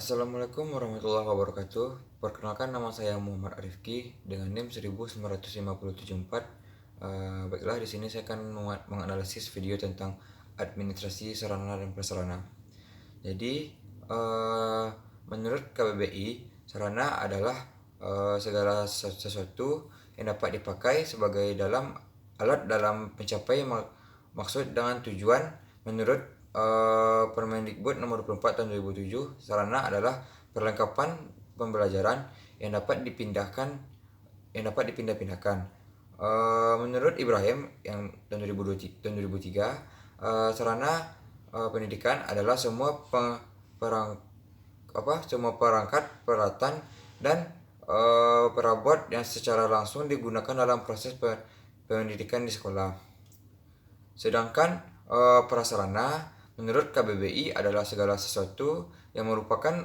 Assalamualaikum warahmatullahi wabarakatuh. Perkenalkan, nama saya Muhammad Arifki dengan NIM 19574. Baiklah, di sini saya akan menganalisis video tentang administrasi sarana dan prasarana. Jadi, eh, menurut KBBI, sarana adalah segala sesuatu yang dapat dipakai sebagai alat dalam mencapai maksud dengan tujuan. Menurut Permendikbud nomor 24 tahun 2007, sarana adalah perlengkapan pembelajaran yang dapat dipindah-pindahkan. Menurut Ibrahim yang tahun 2003, sarana pendidikan adalah semua perangkat, peralatan, dan perabot yang secara langsung digunakan dalam proses pendidikan di sekolah. Sedangkan prasarana menurut KBBI adalah segala sesuatu yang merupakan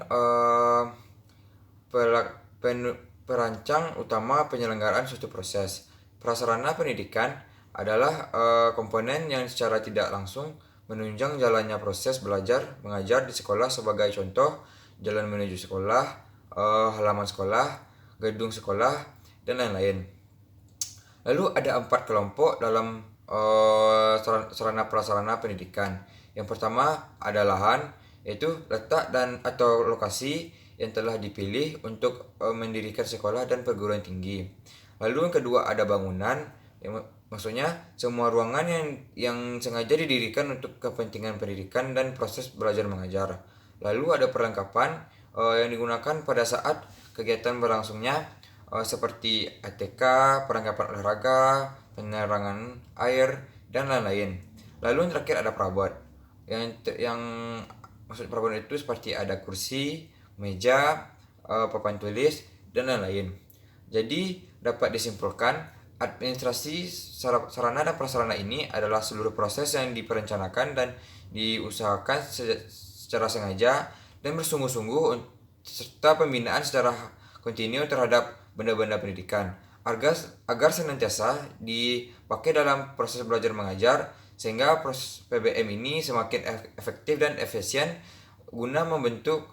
perancang utama penyelenggaraan suatu proses. Prasarana pendidikan adalah komponen yang secara tidak langsung menunjang jalannya proses belajar mengajar di sekolah. Sebagai contoh, jalan menuju sekolah, halaman sekolah, gedung sekolah, dan lain-lain. Lalu ada 4 kelompok dalam sarana prasarana pendidikan. Yang pertama ada lahan, yaitu letak dan atau lokasi yang telah dipilih untuk mendirikan sekolah dan perguruan tinggi. Lalu yang kedua ada bangunan, yang maksudnya semua ruangan yang sengaja didirikan untuk kepentingan pendidikan dan proses belajar mengajar. Lalu ada perlengkapan yang digunakan pada saat kegiatan berlangsungnya, seperti ATK, perlengkapan olahraga, penerangan air, dan lain-lain. Lalu yang terakhir ada perabot. Yang maksud perabot itu seperti ada kursi, meja, papan tulis, dan lain-lain. Jadi dapat disimpulkan, administrasi sarana dan prasarana ini adalah seluruh proses yang diperencanakan dan diusahakan secara sengaja dan bersungguh-sungguh, serta pembinaan secara kontinu terhadap benda-benda pendidikan agar senantiasa dipakai dalam proses belajar mengajar, sehingga proses PBM ini semakin efektif dan efisien guna membentuk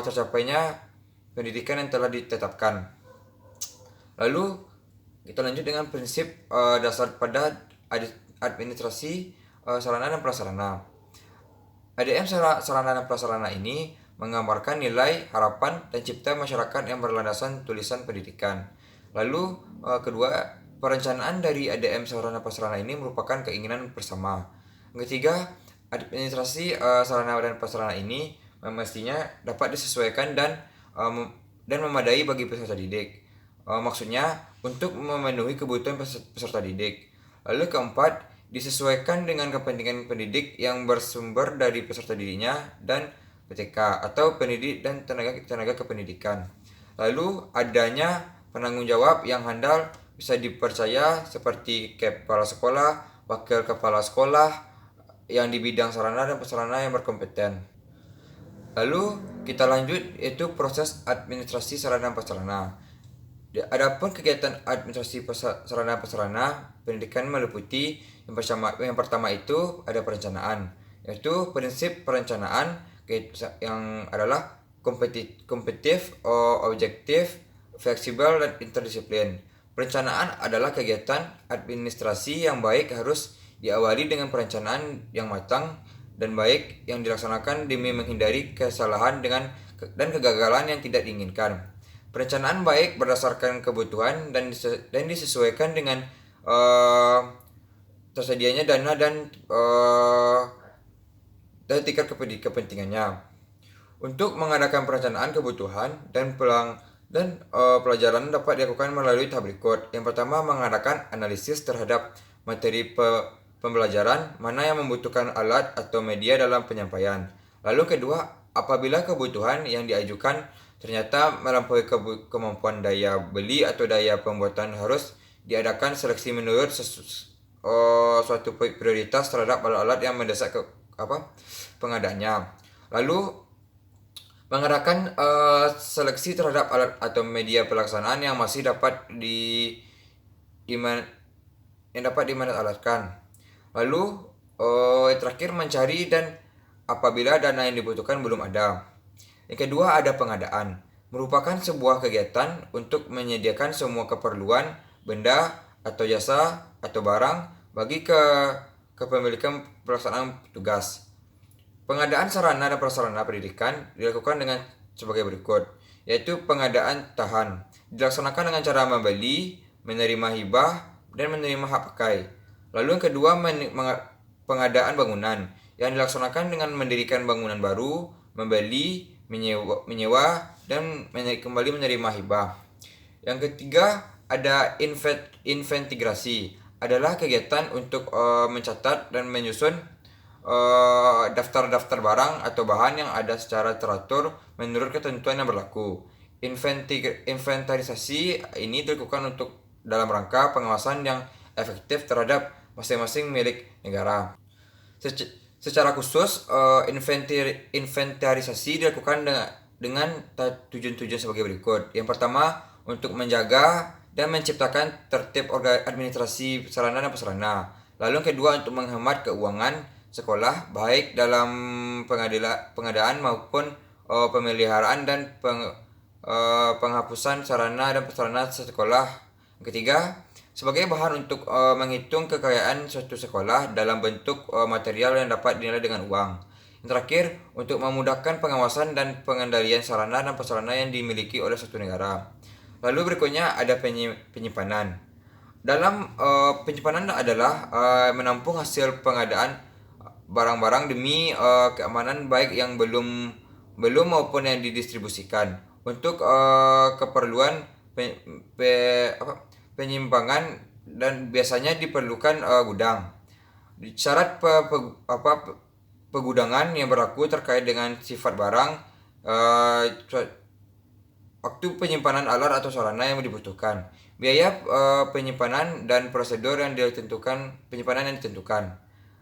tercapainya pendidikan yang telah ditetapkan. Lalu kita lanjut dengan prinsip dasar pada administrasi sarana dan prasarana. ADM sarana dan prasarana ini menggambarkan nilai, harapan, dan cipta masyarakat yang berlandasan tulisan pendidikan. Lalu kedua, perencanaan dari ADM sarana prasarana ini merupakan keinginan bersama. Yang ketiga, administrasi sarana dan prasarana ini mestinya dapat disesuaikan dan memadai bagi peserta didik. Maksudnya untuk memenuhi kebutuhan peserta didik. Lalu keempat, disesuaikan dengan kepentingan pendidik yang bersumber dari peserta didiknya dan PTK atau pendidik dan tenaga kependidikan. Lalu adanya penanggung jawab yang handal bisa dipercaya seperti kepala sekolah, wakil kepala sekolah yang di bidang sarana dan prasarana yang berkompeten. Lalu kita lanjut, yaitu proses administrasi sarana dan prasarana. Adapun kegiatan administrasi sarana prasarana pendidikan meliputi yang pertama itu ada perencanaan, yaitu prinsip perencanaan yang adalah kompetitif, objektif, fleksibel, dan interdisiplin. Perencanaan adalah kegiatan administrasi yang baik harus diawali dengan perencanaan yang matang dan baik yang dilaksanakan demi menghindari kesalahan dan kegagalan yang tidak diinginkan. Perencanaan baik berdasarkan kebutuhan dan disesuaikan dengan tersedianya dana dan tingkat kepentingannya. Untuk mengadakan perencanaan kebutuhan dan pelajaran dapat dilakukan melalui tahap berikut. Yang pertama, mengadakan analisis terhadap materi pembelajaran, mana yang membutuhkan alat atau media dalam penyampaian. Lalu kedua, apabila kebutuhan yang diajukan ternyata melampaui kemampuan daya beli atau daya pembuatan, harus diadakan seleksi menurut suatu prioritas terhadap alat-alat yang mendesak pengadanya. Lalu mengadakan seleksi terhadap alat atau media pelaksanaan yang masih dapat dimanfaatkan. Lalu terakhir, mencari dan apabila dana yang dibutuhkan belum ada. Yang kedua ada pengadaan, merupakan sebuah kegiatan untuk menyediakan semua keperluan, benda atau jasa atau barang bagi kepemilikan pelaksanaan tugas. Pengadaan sarana dan prasarana pendidikan dilakukan dengan sebagai berikut, yaitu pengadaan tahan, dilaksanakan dengan cara membeli, menerima hibah, dan menerima hak pakai. Lalu yang kedua, pengadaan bangunan, yang dilaksanakan dengan mendirikan bangunan baru, membeli, menyewa dan kembali menerima hibah. Yang ketiga, ada inventarisasi, adalah kegiatan untuk mencatat dan menyusun daftar-daftar barang atau bahan yang ada secara teratur menurut ketentuan yang berlaku. Inventarisasi ini dilakukan untuk dalam rangka pengawasan yang efektif terhadap masing-masing milik negara. Secara khusus, inventarisasi dilakukan dengan tujuan-tujuan sebagai berikut. Yang pertama, untuk menjaga dan menciptakan tertib administrasi sarana dan prasarana. Lalu yang kedua, untuk menghemat keuangan sekolah baik dalam pengadaan maupun pemeliharaan dan penghapusan sarana dan prasarana sekolah. Yang ketiga, sebagai bahan untuk menghitung kekayaan suatu sekolah dalam bentuk material yang dapat dinilai dengan uang. Yang terakhir, untuk memudahkan pengawasan dan pengendalian sarana dan prasarana yang dimiliki oleh suatu negara. Lalu berikutnya ada penyimpanan. Dalam penyimpanan adalah menampung hasil pengadaan barang-barang demi keamanan baik yang belum maupun yang didistribusikan untuk keperluan penyimpangan, dan biasanya diperlukan gudang. Syarat pegudangan yang berlaku terkait dengan sifat barang, waktu penyimpanan alat atau sarana yang dibutuhkan, biaya penyimpanan dan prosedur yang ditentukan penyimpanan yang ditentukan.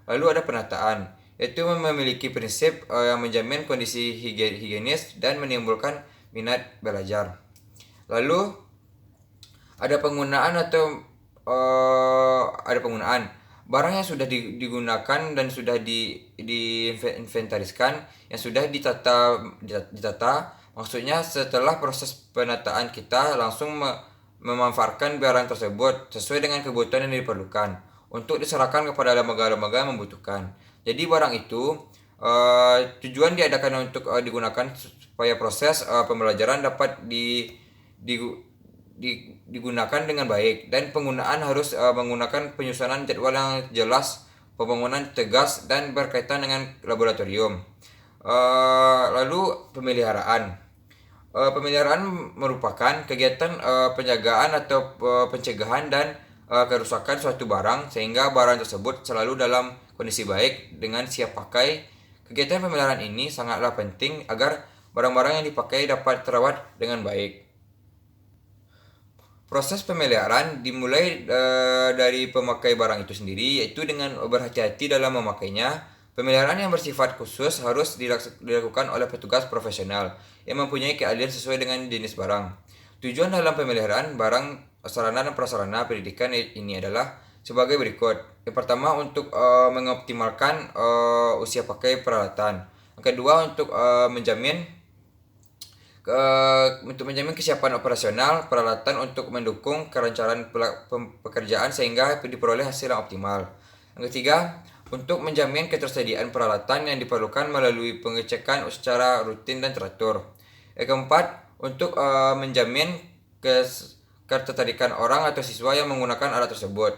Lalu ada penataan, yaitu memiliki prinsip yang menjamin kondisi higienis dan menimbulkan minat belajar. Lalu ada penggunaan barang yang sudah digunakan dan sudah diinventariskan, yang sudah ditata. Maksudnya setelah proses penataan kita langsung memanfaatkan barang tersebut sesuai dengan kebutuhan yang diperlukan untuk diserahkan kepada lembaga-lembaga yang membutuhkan. Jadi barang itu tujuan diadakan untuk digunakan supaya proses pembelajaran dapat digunakan dengan baik, dan penggunaan harus menggunakan penyusunan jadwal yang jelas, pembangunan tegas dan berkaitan dengan laboratorium. Lalu pemeliharaan. Pemeliharaan merupakan kegiatan penjagaan atau pencegahan dan kerusakan suatu barang sehingga barang tersebut selalu dalam kondisi baik dengan siap pakai. Kegiatan pemeliharaan ini sangatlah penting agar barang-barang yang dipakai dapat terawat dengan baik. Proses pemeliharaan dimulai dari pemakai barang itu sendiri, yaitu dengan berhati-hati dalam memakainya. Pemeliharaan yang bersifat khusus harus dilakukan oleh petugas profesional yang mempunyai keahlian sesuai dengan jenis barang. Tujuan dalam pemeliharaan barang, sarana dan prasarana pendidikan ini adalah sebagai berikut. Yang pertama, untuk mengoptimalkan usia pakai peralatan. Yang kedua, untuk menjamin kesiapan operasional peralatan untuk mendukung kelancaran pekerjaan sehingga diperoleh hasil yang optimal. Yang ketiga, untuk menjamin ketersediaan peralatan yang diperlukan melalui pengecekan secara rutin dan teratur. Yang keempat, untuk menjamin ketertarikan orang atau siswa yang menggunakan alat tersebut.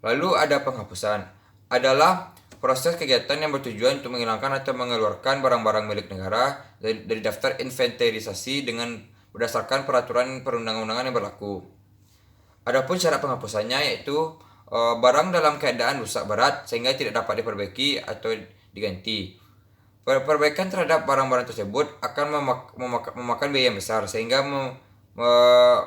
Lalu ada penghapusan, adalah proses kegiatan yang bertujuan untuk menghilangkan atau mengeluarkan barang-barang milik negara dari daftar inventarisasi dengan berdasarkan peraturan perundang-undangan yang berlaku. Adapun syarat penghapusannya yaitu barang dalam keadaan rusak berat sehingga tidak dapat diperbaiki atau diganti. Perbaikan terhadap barang-barang tersebut akan memakan biaya yang besar sehingga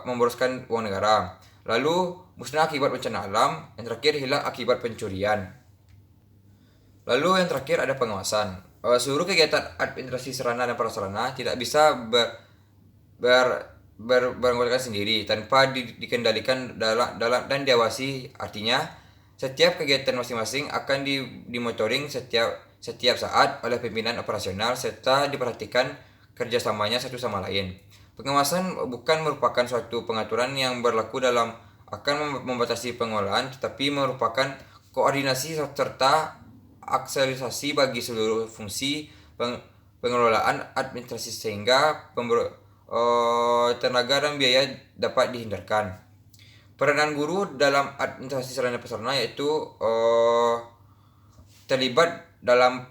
memboroskan uang negara. Lalu musnah akibat bencana alam. Yang terakhir, hilang akibat pencurian. Lalu yang terakhir ada pengawasan. Seluruh kegiatan administrasi sarana dan prasarana tidak bisa beranggotakan sendiri tanpa dikendalikan dan diawasi. Artinya setiap kegiatan masing-masing akan dimonitoring setiap saat oleh pimpinan operasional serta diperhatikan kerjasamanya satu sama lain. Pengawasan bukan merupakan suatu pengaturan yang berlaku dalam akan membatasi pengolahan, tetapi merupakan koordinasi serta akselerasi bagi seluruh fungsi pengelolaan administrasi sehingga tenaga dan biaya dapat dihindarkan. Peranan guru dalam administrasi sarana prasarana yaitu terlibat dalam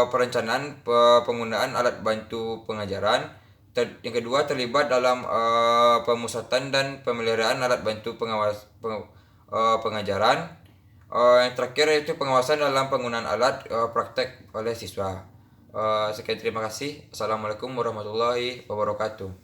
perencanaan penggunaan alat bantu pengajaran. Yang kedua, terlibat dalam pemusatan dan pemeliharaan alat bantu pengajaran. Yang terakhir yaitu pengawasan dalam penggunaan alat praktek oleh siswa. Sekian, terima kasih. Assalamualaikum warahmatullahi wabarakatuh.